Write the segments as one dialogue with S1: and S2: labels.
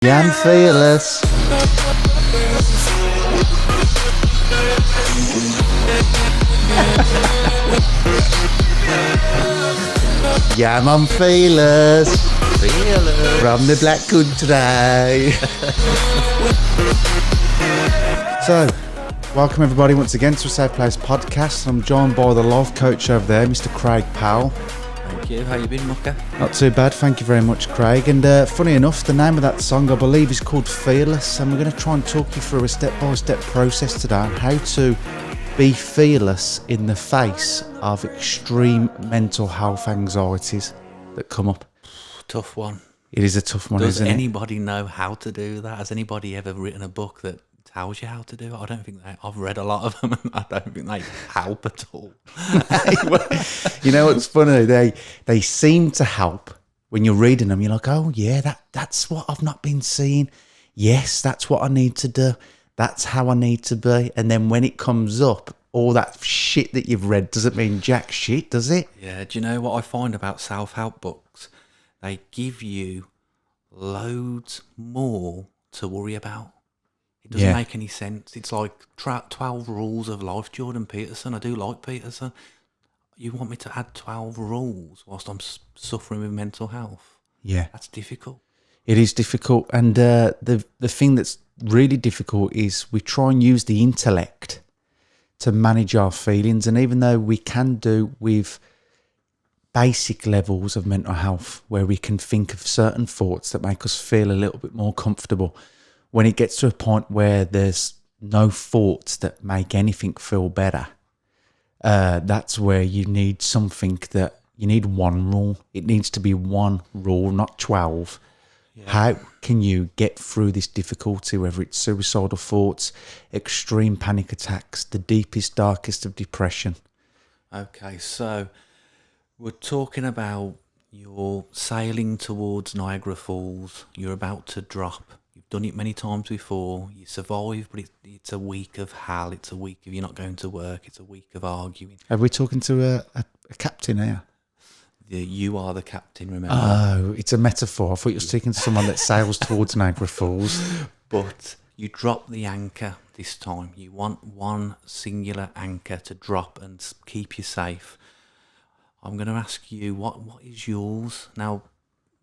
S1: Yeah, I'm fearless. Yeah, I'm fearless.
S2: Fearless.
S1: From the Black Country. So, welcome everybody once again to a Safe Place podcast. I'm joined by the life coach over there, Mr. Craig Powell.
S2: Thank you. How you been, Mucker?
S1: Not too bad, thank you very much, Craig. And funny enough, the name of that song, I believe, is called Fearless. And we're going to try and talk you through a step-by-step process today on how to be fearless in the face of extreme mental health anxieties that come up.
S2: Tough one.
S1: It is a tough one,
S2: Does
S1: isn't it?
S2: anybody know how to do that? Has anybody ever written a book that tells you how to do it? I don't think I've read a lot of them, and I don't think they help at all.
S1: You know what's funny? They seem to help when you're reading them. You're like, oh yeah, that's what I've not been seeing. Yes, that's what I need to do. That's how I need to be. And then when it comes up, all that shit that you've read doesn't mean jack shit, does it?
S2: Yeah. Do you know what I find about self-help books? They give you loads more to worry about. It doesn't make any sense. It's like 12 rules of life, Jordan Peterson. I do like Peterson. You want me to add 12 rules whilst I'm suffering with mental health?
S1: Yeah.
S2: That's difficult.
S1: It is difficult. And the thing that's really difficult is we try and use the intellect to manage our feelings. And even though we can do with basic levels of mental health where we can think of certain thoughts that make us feel a little bit more comfortable, when it gets to a point where there's no thoughts that make anything feel better, that's where you need you need one rule. It needs to be one rule, not 12. Yeah. How can you get through this difficulty, whether it's suicidal thoughts, extreme panic attacks, the deepest, darkest of depression?
S2: Okay, so we're talking about you're sailing towards Niagara Falls. You're about to drop. You've done it many times before. You survive, but it's a week of hell. It's a week of you're not going to work. It's a week of arguing.
S1: Are we talking to a captain here?
S2: You are the captain, remember?
S1: Oh, it's a metaphor. I thought you were speaking to someone that sails towards Niagara Falls.
S2: But you drop the anchor this time. You want one singular anchor to drop and keep you safe. I'm going to ask you, what is yours? Now,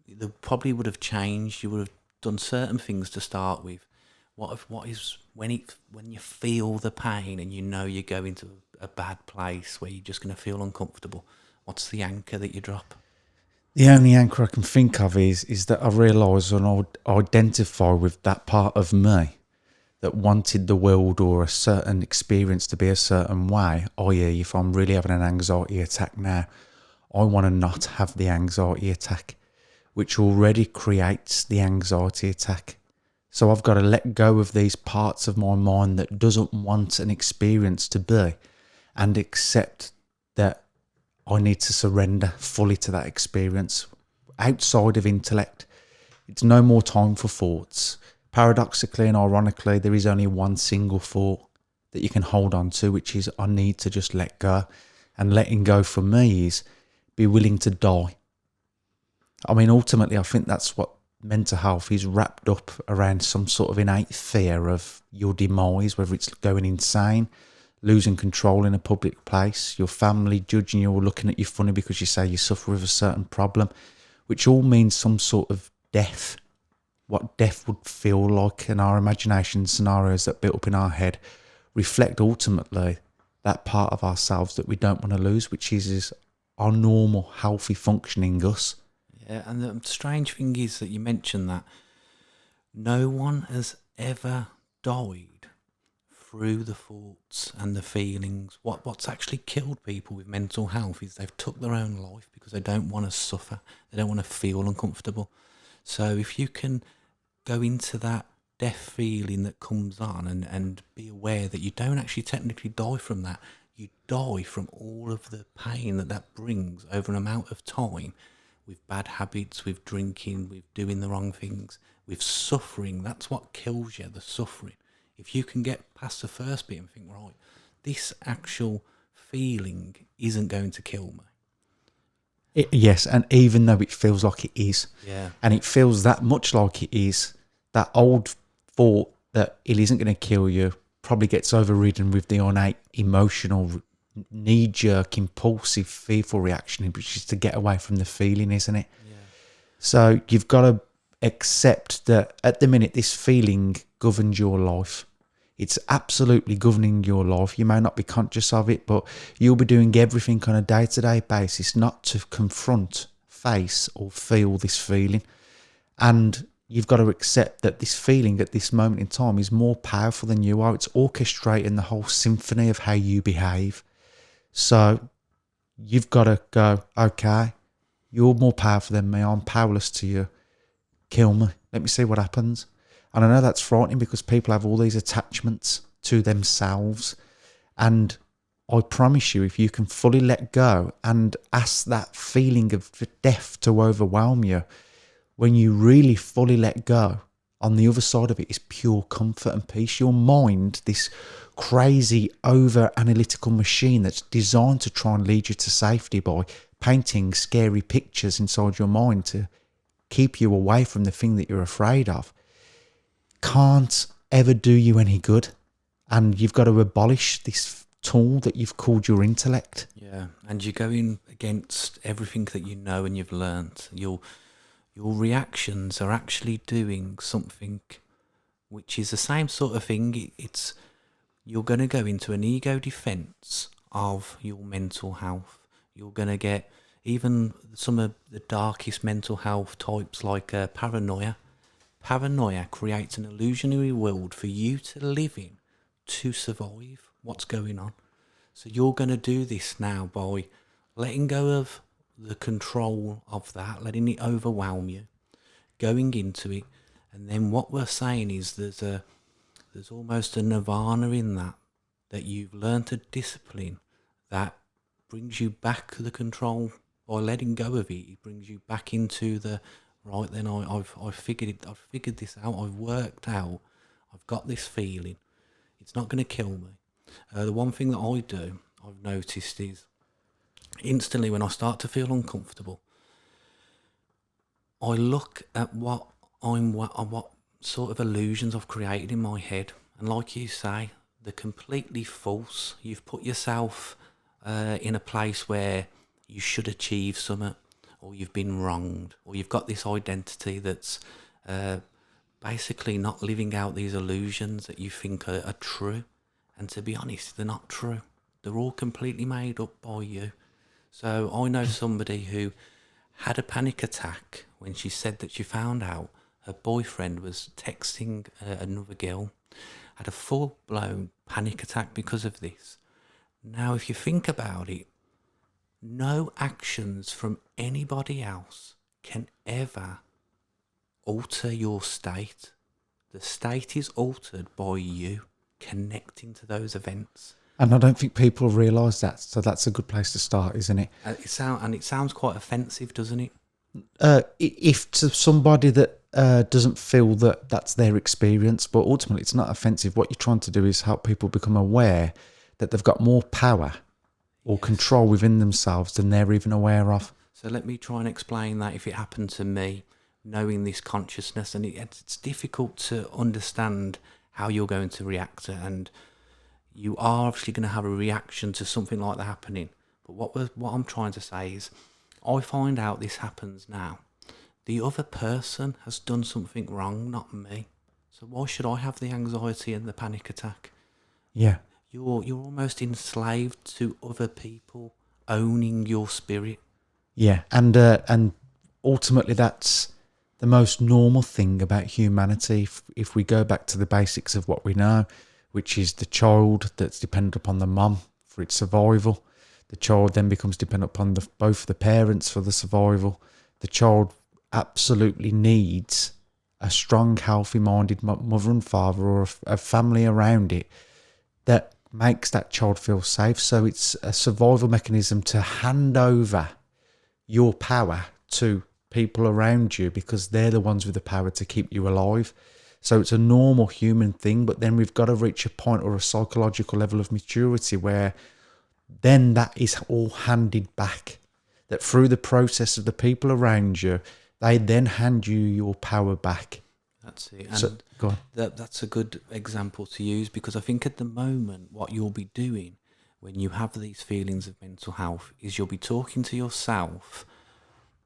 S2: they probably would have changed. You would have done certain things to start with. What is when you feel the pain and you know you're going to a bad place where you're just going to feel uncomfortable? What's the anchor that you drop?
S1: The only anchor I can think of is that I realise and I identify with that part of me that wanted the world or a certain experience to be a certain way. I.e., if I'm really having an anxiety attack now, I want to not have the anxiety attack, which already creates the anxiety attack. So I've got to let go of these parts of my mind that doesn't want an experience to be and accept that I need to surrender fully to that experience. Outside of intellect, it's no more time for thoughts. Paradoxically and ironically, there is only one single thought that you can hold on to, which is I need to just let go. And letting go for me is be willing to die. I mean, ultimately, I think that's what mental health is, wrapped up around some sort of innate fear of your demise, whether it's going insane, losing control in a public place, your family judging you or looking at you funny because you say you suffer with a certain problem, which all means some sort of death. What death would feel like in our imagination scenarios that built up in our head reflect ultimately that part of ourselves that we don't want to lose, which is our normal, healthy, functioning us.
S2: Yeah, and the strange thing is that you mentioned that no one has ever died through the thoughts and the feelings. What's actually killed people with mental health is they've took their own life because they don't want to suffer. They don't want to feel uncomfortable. So if you can go into that death feeling that comes on and be aware that you don't actually technically die from that, you die from all of the pain that brings over an amount of time with bad habits, with drinking, with doing the wrong things, with suffering. That's what kills you, the suffering. If you can get past the first bit and think, right, this actual feeling isn't going to kill me.
S1: Yes, and even though it feels like it is,
S2: yeah,
S1: and it feels that much like it is, that old thought that it isn't going to kill you probably gets overridden with the innate emotional knee-jerk, impulsive, fearful reaction, which is to get away from the feeling, isn't it?
S2: Yeah.
S1: So you've got to accept that at the minute this feeling governs your life. It's absolutely governing your life. You may not be conscious of it, but you'll be doing everything on a day-to-day basis not to confront, face, or feel this feeling. And you've got to accept that this feeling at this moment in time is more powerful than you are. It's orchestrating the whole symphony of how you behave. So you've got to go, okay, you're more powerful than me. I'm powerless to you. Kill me. Let me see what happens. And I know that's frightening because people have all these attachments to themselves. And I promise you, if you can fully let go and ask that feeling of death to overwhelm you, when you really fully let go, on the other side of it is pure comfort and peace. Your mind, this crazy over-analytical machine that's designed to try and lead you to safety by painting scary pictures inside your mind to keep you away from the thing that you're afraid of, can't ever do you any good. And you've got to abolish this tool that you've called your intellect.
S2: Yeah, and you're going against everything that you know and you've learnt. Your reactions are actually doing something which is the same sort of thing. It's you're going to go into an ego defence of your mental health. You're going to get even some of the darkest mental health types like paranoia. Paranoia creates an illusionary world for you to live in to survive what's going on. So you're going to do this now by letting go of the control of that, letting it overwhelm you, going into it. And then what we're saying is there's almost a nirvana in that you've learnt a discipline that brings you back the control. By letting go of it, it brings you back into the right. Then I've figured it. I've figured this out. I've worked out. I've got this feeling. It's not going to kill me. The one thing that I do, I've noticed, is instantly when I start to feel uncomfortable, I look at what sort of illusions I've created in my head, and like you say, they're completely false. You've put yourself in a place where you should achieve something, or you've been wronged, or you've got this identity that's basically not living out these illusions that you think are true. And to be honest, they're not true. They're all completely made up by you. So I know somebody who had a panic attack when she said that she found out her boyfriend was texting another girl, had a full-blown panic attack because of this. Now, if you think about it, no actions from anybody else can ever alter your state. The state is altered by you connecting to those events.
S1: And I don't think people realise that, so that's a good place to start, isn't it?
S2: It sounds quite offensive, doesn't it?
S1: If to somebody that doesn't feel that that's their experience, but ultimately it's not offensive. What you're trying to do is help people become aware that they've got more power or control within themselves than they're even aware of.
S2: So let me try and explain that if it happened to me, knowing this consciousness, and it's difficult to understand how you're going to react, and you are obviously going to have a reaction to something like that happening. But what I'm trying to say is, I find out this happens now. The other person has done something wrong, not me. So why should I have the anxiety and the panic attack?
S1: Yeah.
S2: You're almost enslaved to other people owning your spirit.
S1: Yeah, and ultimately that's the most normal thing about humanity. If we go back to the basics of what we know, which is the child that's dependent upon the mum for its survival. The child then becomes dependent upon both the parents for the survival. The child absolutely needs a strong, healthy-minded mother and father, or a family around it that makes that child feel safe. So it's a survival mechanism to hand over your power to people around you because they're the ones with the power to keep you alive. So it's a normal human thing, but then we've got to reach a point or a psychological level of maturity where then that is all handed back. That through the process of the people around you, they then hand you your power back.
S2: That's it.
S1: So,
S2: And
S1: go on.
S2: that's a good example to use, because I think at the moment what you'll be doing when you have these feelings of mental health is you'll be talking to yourself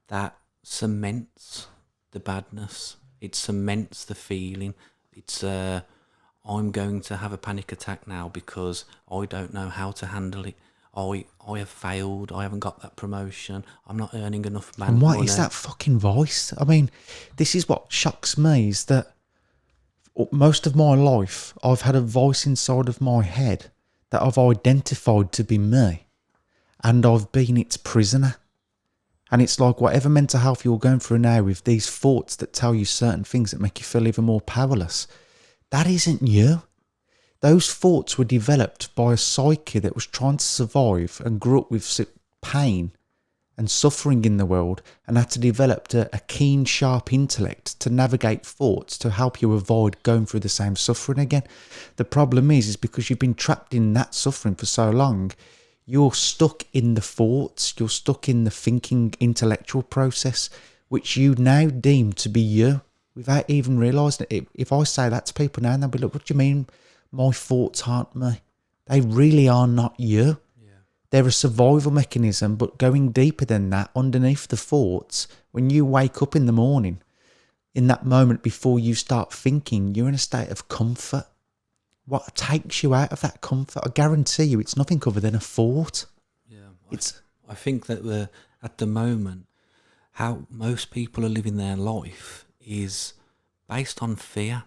S2: that cements the badness. It cements the feeling. It's I'm going to have a panic attack now because I don't know how to handle it. I have failed. I haven't got that promotion. I'm not earning enough money.
S1: And what is that fucking voice? I mean, this is what shocks me, is that most of my life I've had a voice inside of my head that I've identified to be me, and I've been its prisoner. And it's like whatever mental health you're going through now, with these thoughts that tell you certain things that make you feel even more powerless, that isn't you. Those thoughts were developed by a psyche that was trying to survive and grew up with pain and suffering in the world, and had to develop a keen, sharp intellect to navigate thoughts to help you avoid going through the same suffering again. The problem is because you've been trapped in that suffering for so long, you're stuck in the thoughts, you're stuck in the thinking intellectual process, which you now deem to be you, without even realising it. If I say that to people now, they'll be like, what do you mean my thoughts aren't me? They really are not you. They're a survival mechanism, but going deeper than that, underneath the thoughts, when you wake up in the morning, in that moment before you start thinking, you're in a state of comfort. What takes you out of that comfort? I guarantee you it's nothing other than a thought.
S2: Yeah, I think that at the moment, how most people are living their life is based on fear.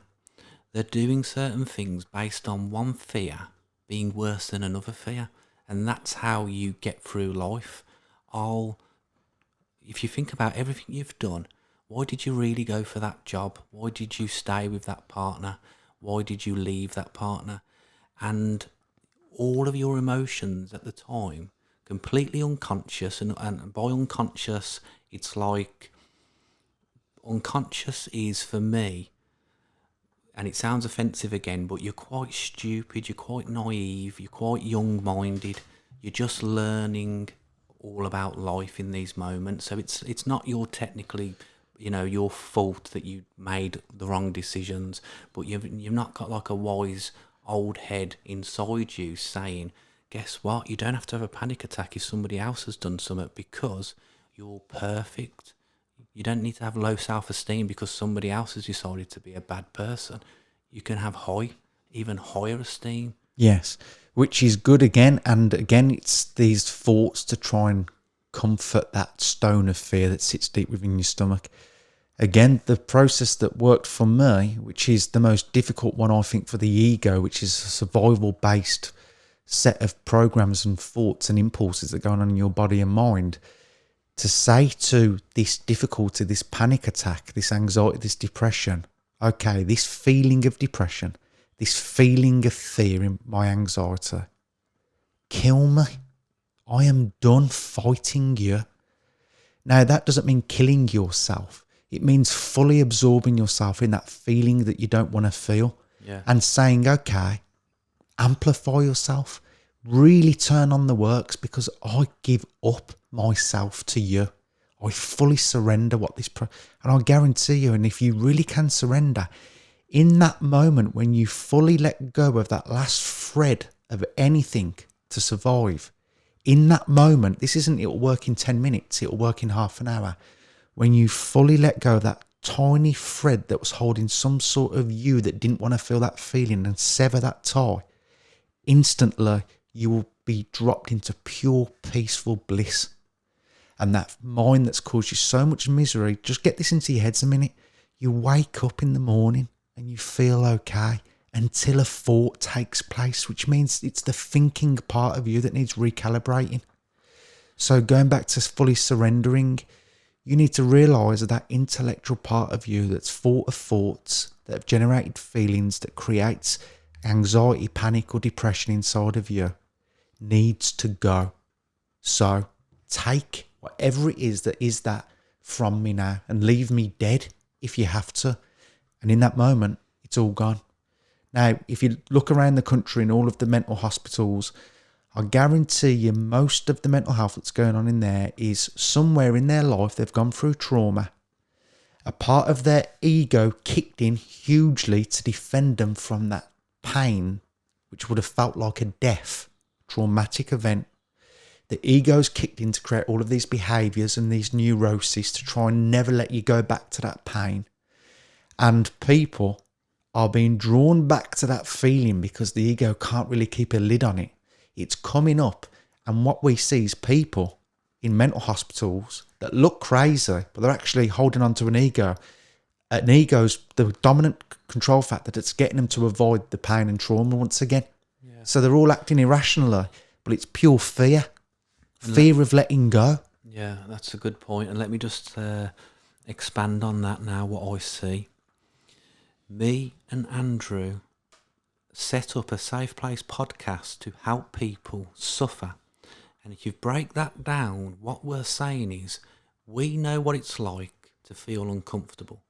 S2: They're doing certain things based on one fear being worse than another fear. And that's how you get through life. If you think about everything you've done, why did you really go for that job? Why did you stay with that partner? Why did you leave that partner? And all of your emotions at the time, completely unconscious. And by unconscious, it's like, unconscious is for me, and it sounds offensive again, but you're quite stupid, you're quite naive, you're quite young-minded, you're just learning all about life in these moments. So it's not your technically, your fault that you made the wrong decisions, but you've not got like a wise old head inside you saying, guess what, you don't have to have a panic attack if somebody else has done something, because you're perfect. You don't need to have low self-esteem because somebody else has decided to be a bad person. You can have even higher esteem.
S1: Yes, which is good again. And again, it's these thoughts to try and comfort that stone of fear that sits deep within your stomach. Again, the process that worked for me, which is the most difficult one, I think, for the ego, which is a survival-based set of programs and thoughts and impulses that go on in your body and mind, to say to this difficulty, this panic attack, this anxiety, this depression, okay, this feeling of depression, this feeling of fear in my anxiety, kill me. I am done fighting you. Now, that doesn't mean killing yourself. It means fully absorbing yourself in that feeling that you don't want to feel, and saying, okay, amplify yourself, really turn on the works, because I give up myself to you. I fully surrender and I guarantee you, and if you really can surrender, in that moment when you fully let go of that last thread of anything to survive, in that moment, it'll work in 10 minutes, it'll work in half an hour. When you fully let go of that tiny thread that was holding some sort of you that didn't want to feel that feeling, and sever that tie, instantly you will be dropped into pure peaceful bliss. And that mind that's caused you so much misery, just get this into your heads a minute. You wake up in the morning and you feel okay until a thought takes place, which means it's the thinking part of you that needs recalibrating. So going back to fully surrendering, you need to realise that intellectual part of you that's thought of thoughts, that have generated feelings, that creates anxiety, panic or depression inside of you, needs to go. So take whatever it is that from me now, and leave me dead if you have to. And in that moment, it's all gone. Now, if you look around the country in all of the mental hospitals, I guarantee you most of the mental health that's going on in there is somewhere in their life they've gone through trauma, A part of their ego kicked in hugely to defend them from that pain, which would have felt like a death, traumatic event. The ego's kicked in to create all of these behaviours and these neuroses to try and never let you go back to that pain. And people are being drawn back to that feeling because the ego can't really keep a lid on it. It's coming up. And what we see is people in mental hospitals that look crazy, but they're actually holding on to an ego. An ego's the dominant control factor that's getting them to avoid the pain and trauma once again. Yeah. So they're all acting irrationally, but it's pure fear. Fear of letting go.
S2: Yeah, that's a good point. And let me just expand on that now, what I see. Me and Andrew set up a Safe Place podcast to help people suffer. And if you break that down, what we're saying is we know what it's like to feel uncomfortable.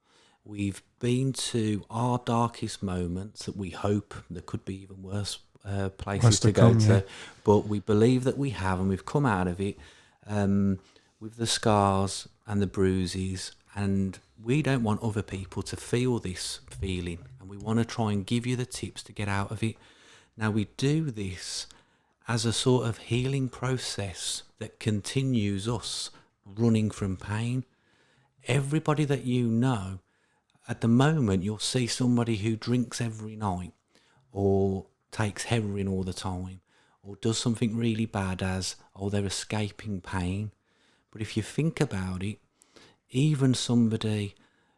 S2: We've been to our darkest moments that we hope there could be even worse places to go to. But we believe that we have, and we've come out of it with the scars and the bruises. And we don't want other people to feel this feeling. And we want to try and give you the tips to get out of it. Now, we do this as a sort of healing process that continues us running from pain. Everybody that you know, at the moment, you'll see somebody who drinks every night or takes heroin all the time or does something really bad as, oh, they're escaping pain. But if you think about it, even somebody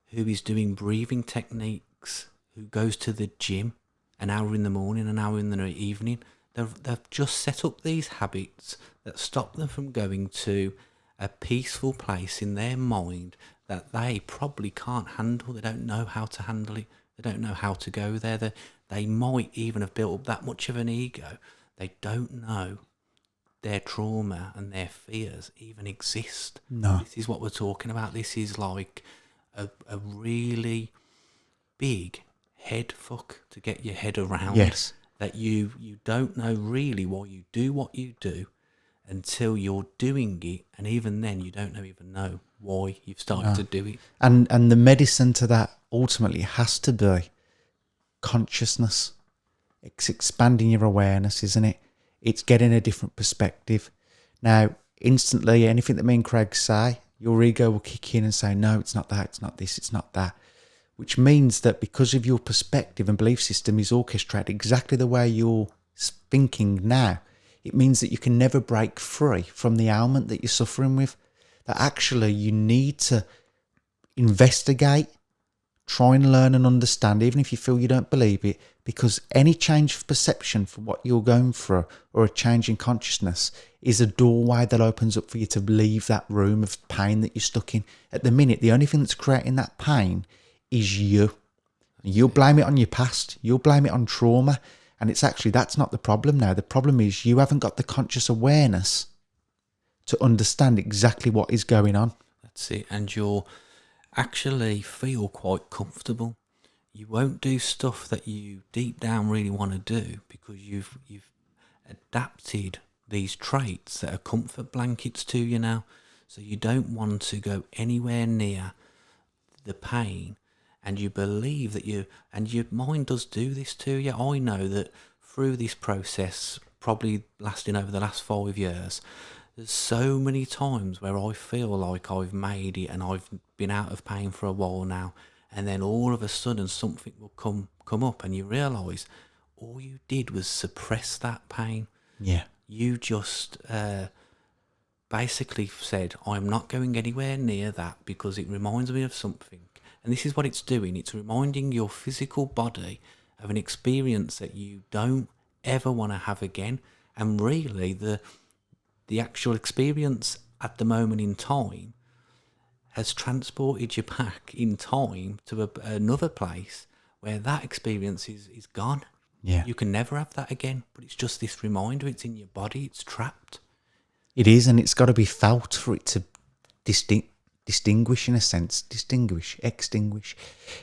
S2: who is doing breathing techniques, who goes to the gym an hour in the morning, an hour in the evening, they've just set up these habits that stop them from going to a peaceful place in their mind that they probably can't handle. They don't know how to handle it. They don't know how to go there. They might even have built up that much of an ego. They don't know their trauma and their fears even exist.
S1: No.
S2: This is what we're talking about. This is like a really big head fuck to get your head around.
S1: Yes.
S2: That you don't know really why you do what you do until you're doing it, and even then you don't even know why you've started to do it.
S1: And the medicine to that ultimately has to be consciousness. It's expanding your awareness, isn't it? It's getting a different perspective. Now, instantly, anything that me and Craig say, your ego will kick in and say, no, it's not that, it's not this, it's not that. Which means that because of your perspective and belief system is orchestrated exactly the way you're thinking now, it means that you can never break free from the ailment that you're suffering with. That actually you need to investigate, try and learn and understand, even if you feel you don't believe it, because any change of perception from what you're going through or a change in consciousness is a doorway that opens up for you to leave that room of pain that you're stuck in. At the minute, the only thing that's creating that pain is you. You'll blame it on your past. You'll blame it on trauma. And it's actually, that's not the problem now. The problem is you haven't got the conscious awareness to understand exactly what is going on.
S2: That's it. And you'll actually feel quite comfortable. You won't do stuff that you deep down really want to do because you've adapted these traits that are comfort blankets to you now. So you don't want to go anywhere near the pain. And you believe that and your mind does do this to you. I know that through this process, probably lasting over the last 5 years, there's so many times where I feel like I've made it and I've been out of pain for a while now. And then all of a sudden something will come up and you realise all you did was suppress that pain.
S1: Yeah.
S2: You just basically said, I'm not going anywhere near that because it reminds me of something. And this is what it's doing. It's reminding your physical body of an experience that you don't ever want to have again. And really, the actual experience at the moment in time has transported you back in time to another place where that experience is gone.
S1: Yeah.
S2: You can never have that again. But it's just this reminder. It's in your body. It's trapped.
S1: It is, and it's got to be felt for it to distinguish in a sense. Extinguish.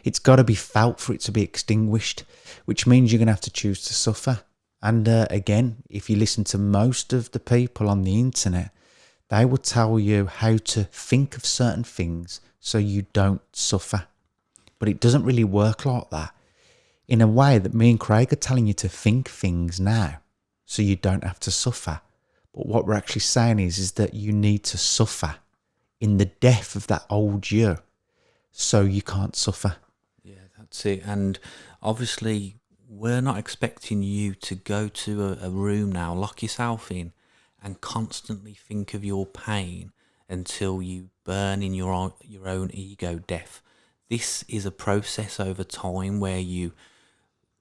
S1: It's got to be felt for it to be extinguished, which means you're going to have to choose to suffer. And again, if you listen to most of the people on the internet, they will tell you how to think of certain things so you don't suffer. But it doesn't really work like that. In a way that me and Craig are telling you to think things now so you don't have to suffer. But what we're actually saying is that you need to suffer in the death of that old you so you can't suffer.
S2: Yeah, that's it. And obviously, we're not expecting you to go to a room now, lock yourself in, and constantly think of your pain until you burn in your own ego death. This is a process over time where you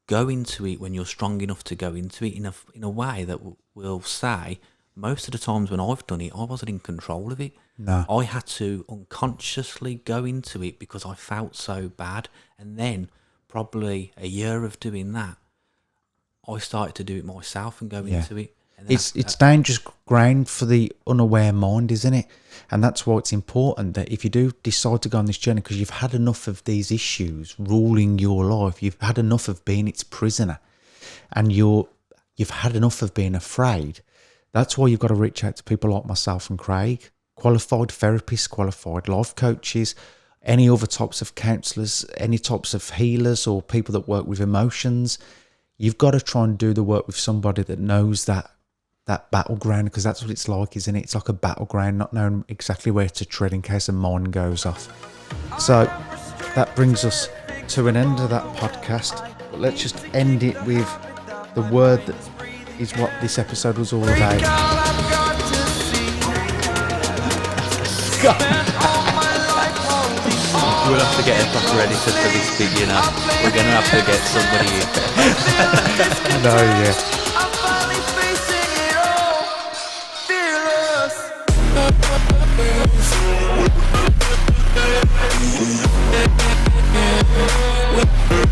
S2: go into it when you're strong enough to go into it in a way that will say, most of the times when I've done it, I wasn't in control of it.
S1: No.
S2: I had to unconsciously go into it because I felt so bad. And then probably a year of doing that, I started to do it myself and go into it. And then
S1: it's dangerous ground for the unaware mind, isn't it? And that's why it's important that if you do decide to go on this journey, because you've had enough of these issues ruling your life, you've had enough of being its prisoner, and you've had enough of being afraid. That's why you've got to reach out to people like myself and Craig, qualified therapists, qualified life coaches, any other types of counsellors, any types of healers or people that work with emotions. You've got to try and do the work with somebody that knows that battleground, because that's what it's like, isn't it? It's like a battleground, not knowing exactly where to tread in case a mine goes off. So that brings us to an end of that podcast. But let's just end it with the word that is what this episode was all about.
S2: we'll have to get a proper editor for this bit, you know. We're going to have to get somebody in.
S1: I know, yeah.
S3: We'll be right back.